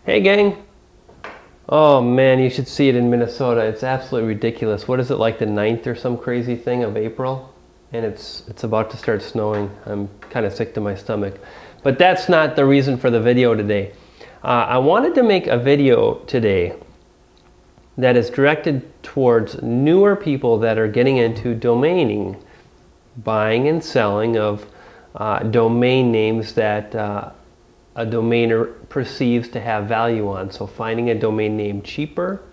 Hey gang! Oh man, you should see it in Minnesota. It's absolutely ridiculous. What is it, like the 9th or some crazy thing of April? And it's about to start snowing. I'm kind of sick to my stomach. But that's not the reason for the video today. I wanted to make a video today that is directed towards newer people that are getting into domaining, buying and selling of domain names that a domainer perceives to have value on. So finding a domain name cheaper,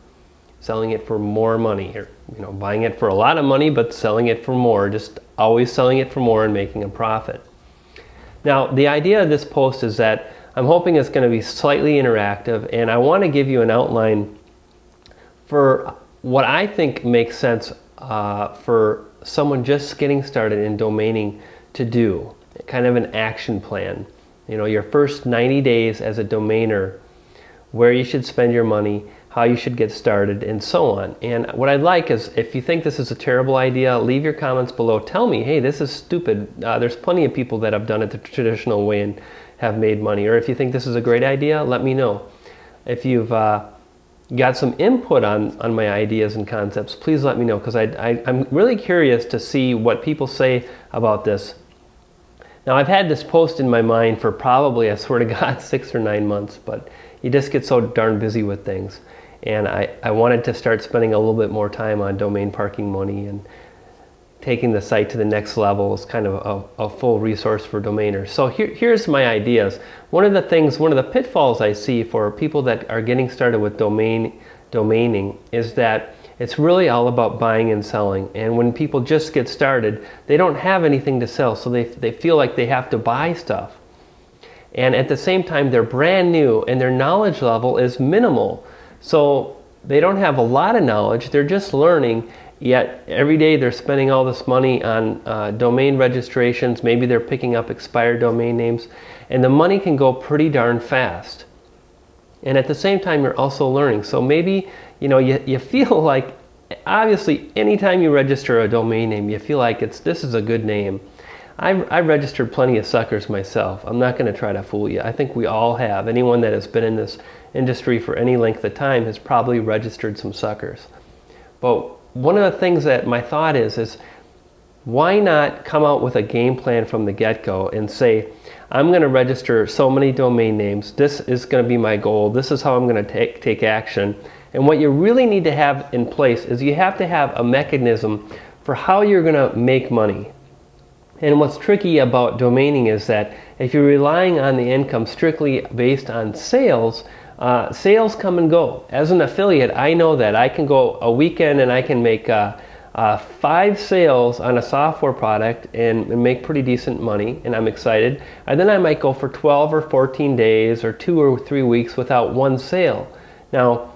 selling it for more money, or buying it for a lot of money but selling it for more, just always selling it for more and making a profit. Now the idea of this post is that I'm hoping it's going to be slightly interactive, and I want to give you an outline for what I think makes sense for someone just getting started in domaining to do, kind of an action plan. Your first 90 days as a domainer, where you should spend your money, how you should get started, and so on. And what I'd like is, if you think this is a terrible idea, leave your comments below. Tell me, hey, this is stupid. There's plenty of people that have done it the traditional way and have made money. Or if you think this is a great idea, let me know. If you've got some input on my ideas and concepts, please let me know, because I'm really curious to see what people say about this. Now, I've had this post in my mind for probably, I swear to God, 6 or 9 months, but you just get so darn busy with things. And I wanted to start spending a little bit more time on domain parking money and taking the site to the next level as kind of a full resource for domainers. So here's my ideas. One of the pitfalls I see for people that are getting started with domaining is that it's really all about buying and selling. And when people just get started, they don't have anything to sell, so they feel like they have to buy stuff. And at the same time, they're brand new and their knowledge level is minimal. So they don't have a lot of knowledge, they're just learning, yet every day they're spending all this money on domain registrations. Maybe they're picking up expired domain names, and the money can go pretty darn fast. And at the same time, you're also learning. So maybe you feel like, obviously, anytime you register a domain name, you feel like this is a good name. I've registered plenty of suckers myself. I'm not going to try to fool you. I think we all have. Anyone that has been in this industry for any length of time has probably registered some suckers. But one of the things that my thought is why not come out with a game plan from the get-go and say, I'm going to register so many domain names. This is going to be my goal. This is how I'm going to take action. And what you really need to have in place is you have to have a mechanism for how you're going to make money. And what's tricky about domaining is that if you're relying on the income strictly based on sales, sales come and go. As an affiliate, I know that I can go a weekend and I can make 5 sales on a software product and make pretty decent money, and I'm excited. And then I might go for 12 or 14 days or 2 or 3 weeks without one sale. Now,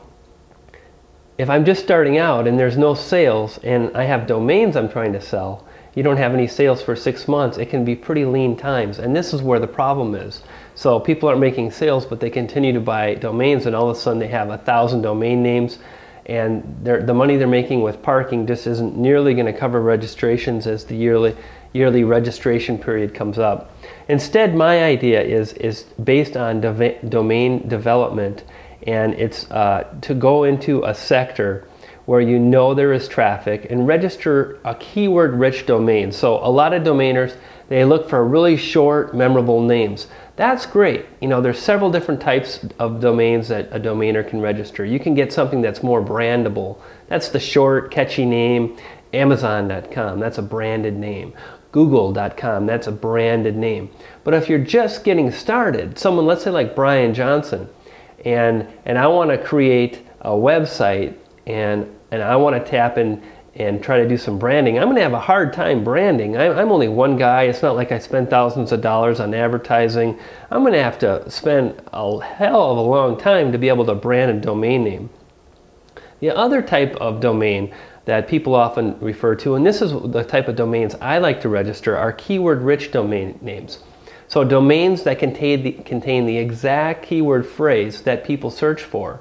if I'm just starting out and there's no sales and I have domains I'm trying to sell, you don't have any sales for 6 months, it can be pretty lean times. And this is where the problem is. So people aren't making sales, but they continue to buy domains, and all of a sudden they have 1,000 domain names, and the money they're making with parking just isn't nearly going to cover registrations as the yearly registration period comes up. Instead, my idea is based on domain development, and it's to go into a sector where there is traffic and register a keyword-rich domain. So a lot of domainers, they look for really short, memorable names. That's great. There's several different types of domains that a domainer can register. You can get something that's more brandable. That's the short, catchy name. Amazon.com, that's a branded name. Google.com, that's a branded name. But if you're just getting started, someone, let's say like Brian Johnson, and I want to create a website and I want to tap in and try to do some branding, I'm going to have a hard time branding. I'm only one guy. It's not like I spend thousands of dollars on advertising. I'm going to have to spend a hell of a long time to be able to brand a domain name. The other type of domain that people often refer to, and this is the type of domains I like to register, are keyword-rich domain names. So domains that contain the exact keyword phrase that people search for,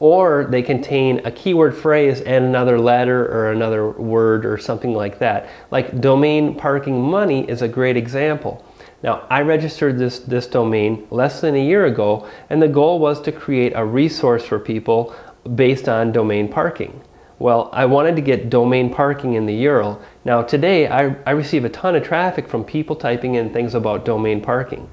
or they contain a keyword phrase and another letter or another word or something like that. Like domain parking money is a great example. Now, I registered this domain less than a year ago, and the goal was to create a resource for people based on domain parking. Well, I wanted to get domain parking in the URL. Now today, I receive a ton of traffic from people typing in things about domain parking.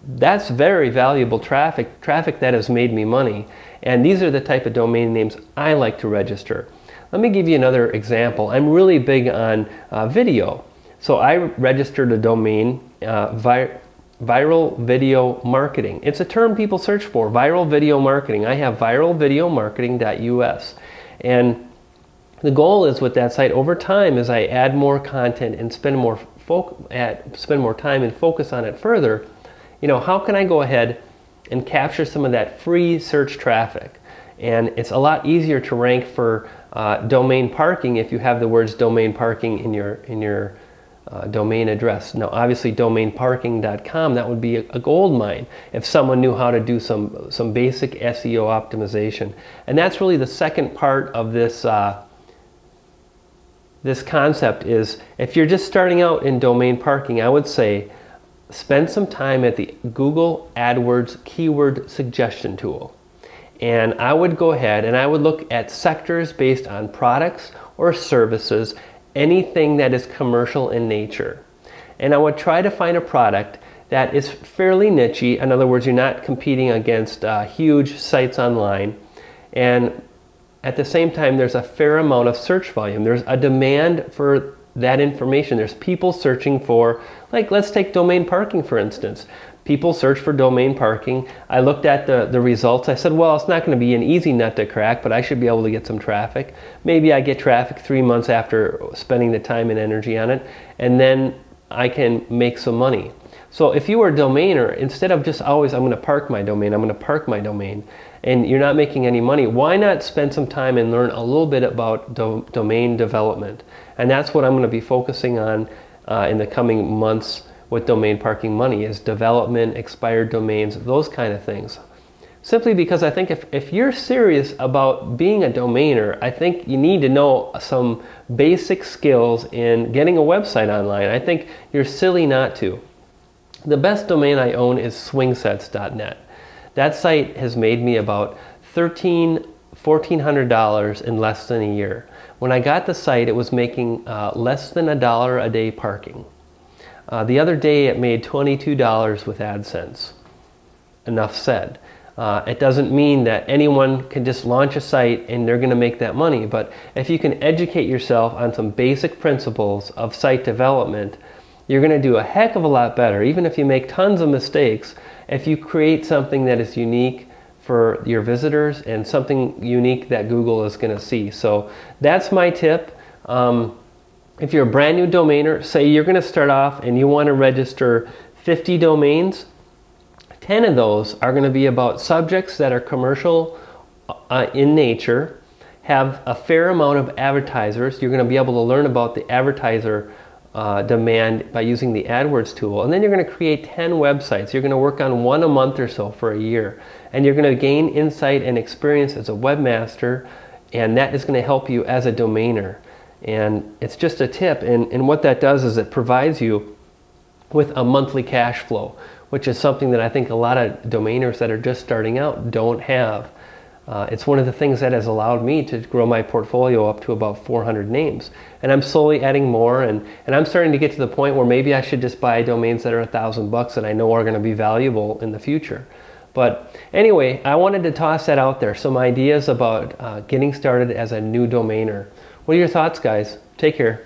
That's very valuable traffic that has made me money. And these are the type of domain names I like to register. Let me give you another example. I'm really big on video. So I registered a domain, viral video marketing. It's a term people search for, viral video marketing. I have viralvideomarketing.us. And the goal is with that site over time, as I add more content and spend more time and focus on it further, you know, how can I go ahead and capture some of that free search traffic? And it's a lot easier to rank for domain parking if you have the words domain parking in your domain address. Now, obviously, domainparking.com, that would be a gold mine if someone knew how to do some basic SEO optimization. And that's really the second part of this this concept is, if you're just starting out in domain parking, I would say spend some time at the Google AdWords keyword suggestion tool. And I would go ahead and I would look at sectors based on products or services, anything that is commercial in nature. And I would try to find a product that is fairly niche-y. In other words, you're not competing against huge sites online. And at the same time, there's a fair amount of search volume. There's a demand for that information. There's people searching for, like, let's take domain parking for instance. People search for domain parking. I looked at the results. I said, well, it's not going to be an easy nut to crack, but I should be able to get some traffic. Maybe I get traffic 3 months after spending the time and energy on it, and then I can make some money. So if you were a domainer, instead of just always, I'm going to park my domain, I'm going to park my domain, and you're not making any money, why not spend some time and learn a little bit about domain development? And that's what I'm going to be focusing on in the coming months with Domain Parking Money, is development, expired domains, those kind of things. Simply because I think if you're serious about being a domainer, I think you need to know some basic skills in getting a website online. I think you're silly not to. The best domain I own is swingsets.net. That site has made me about $1,400 in less than a year. When I got the site, it was making less than $1 a day parking. The other day, it made $22 with AdSense. Enough said. It doesn't mean that anyone can just launch a site and they're going to make that money, but if you can educate yourself on some basic principles of site development, you're going to do a heck of a lot better, even if you make tons of mistakes, if you create something that is unique for your visitors and something unique that Google is going to see. So that's my tip. If you're a brand new domainer, say you're going to start off and you want to register 50 domains, 10 of those are going to be about subjects that are commercial in nature, have a fair amount of advertisers. You're going to be able to learn about the advertiser demand by using the AdWords tool, and then you're going to create 10 websites. You're going to work on one a month or so for a year, and you're going to gain insight and experience as a webmaster, and that is going to help you as a domainer. And it's just a tip, and what that does is it provides you with a monthly cash flow, which is something that I think a lot of domainers that are just starting out don't have. It's one of the things that has allowed me to grow my portfolio up to about 400 names. And I'm slowly adding more, and I'm starting to get to the point where maybe I should just buy domains that are $1,000 that I know are going to be valuable in the future. But anyway, I wanted to toss that out there, some ideas about getting started as a new domainer. What are your thoughts, guys? Take care.